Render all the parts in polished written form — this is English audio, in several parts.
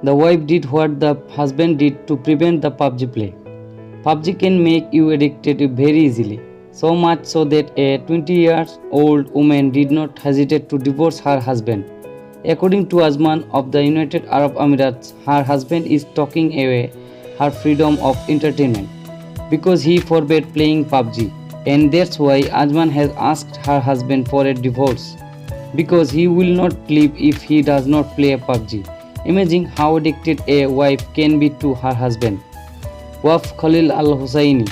The wife did what the husband did to prevent the PUBG play. PUBG can make you addicted very easily, so much so that a 20-year-old woman did not hesitate to divorce her husband. According to Azman of the United Arab Emirates, her husband is taking away her freedom of entertainment because he forbade playing PUBG, and that's why Azman has asked her husband for a divorce because he will not live if he does not play PUBG. Imagine how addicted a wife can be to her husband. Waf Khalil Al Hussaini,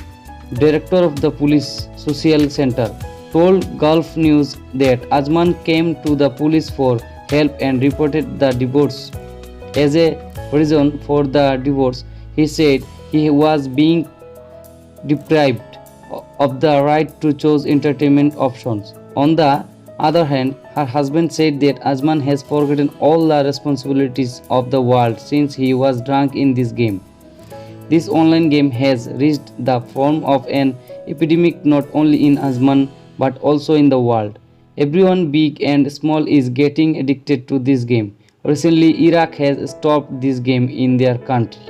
director of the Police Social Center, told Gulf News that Azman came to the police for help and reported the divorce. As a reason for the divorce, he said he was being deprived of the right to choose entertainment options. On the other hand, her husband said that Azman has forgotten all the responsibilities of the world since he was drunk in this game. This online game has reached the form of an epidemic not only in Azman but also in the world. Everyone big and small is getting addicted to this game. Recently, Iraq has stopped this game in their country.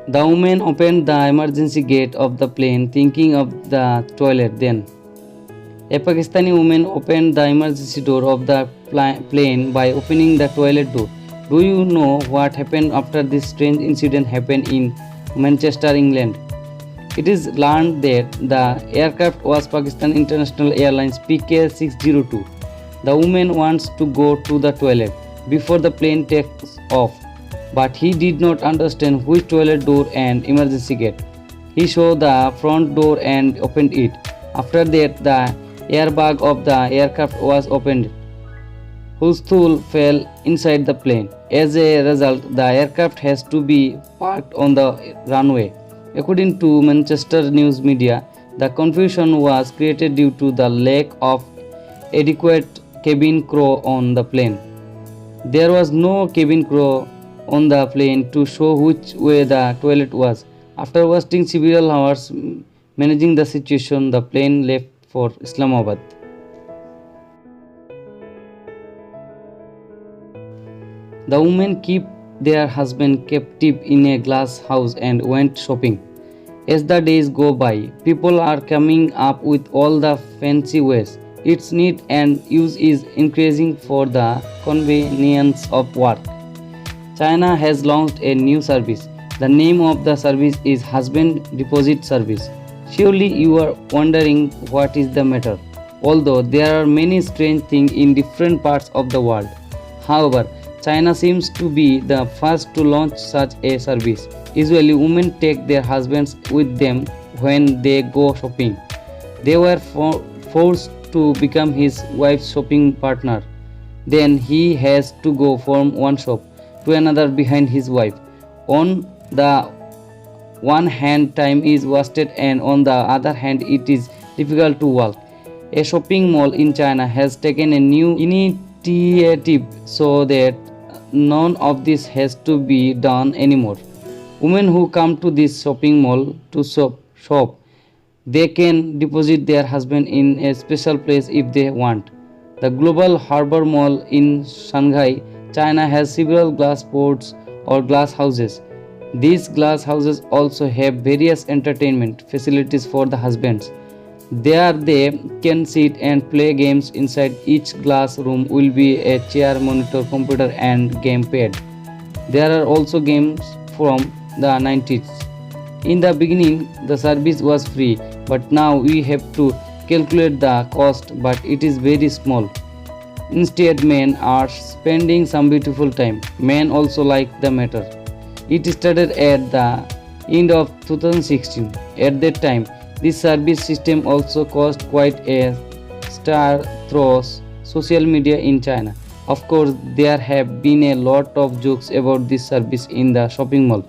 The woman opened the emergency gate of the plane thinking of the toilet then. A Pakistani woman opened the emergency door of the plane by opening the toilet door. Do you know what happened after this strange incident happened in Manchester, England? It is learned that the aircraft was Pakistan International Airlines PK602. The woman wants to go to the toilet before the plane takes off, but he did not understand which toilet door and emergency gate. He saw the front door and opened it. After that, the airbag of the aircraft was opened. Husthul fell inside the plane. As a result, the aircraft has to be parked on the runway. According to Manchester News Media, the confusion was created due to the lack of adequate cabin crew on the plane. There was no cabin crew on the plane to show which way the toilet was. After wasting several hours managing the situation, the plane left for Islamabad. The women kept their husband captive in a glass house and went shopping. As the days go by, people are coming up with all the fancy ways. Its need and use is increasing for the convenience of work. China has launched a new service. The name of the service is Husband Deposit Service. Surely you are wondering what is the matter. Although there are many strange things in different parts of the world. However, China seems to be the first to launch such a service. Usually, women take their husbands with them when they go shopping. They were forced to become his wife's shopping partner. Then he has to go from one shop to another behind his wife. On the one hand, time is wasted, and on the other hand, it is difficult to walk. A shopping mall in China has taken a new initiative so that none of this has to be done anymore. Women who come to this shopping mall to shop, they can deposit their husband in a special place if they want. The Global Harbor Mall in Shanghai, China has several glass ports or glass houses. These glass houses also have various entertainment facilities for the husbands. There they can sit and play games. Inside each glass room will be a chair, monitor, computer and game pad. There are also games from the 90s. In the beginning, the service was free, but now we have to calculate the cost, but it is very small. Instead, men are spending some beautiful time. Men also like the matter. It started at the end of 2016. At that time, this service system also caused quite a stir through social media in China. Of course, there have been a lot of jokes about this service in the shopping mall.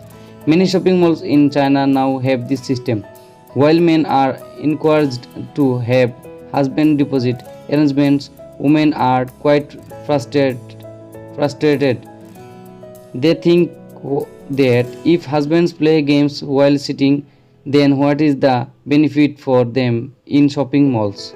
Many shopping malls in China now have this system. While men are encouraged to have husband deposit arrangements, women are quite frustrated. They think that if husbands play games while sitting, then what is the benefit for them in shopping malls?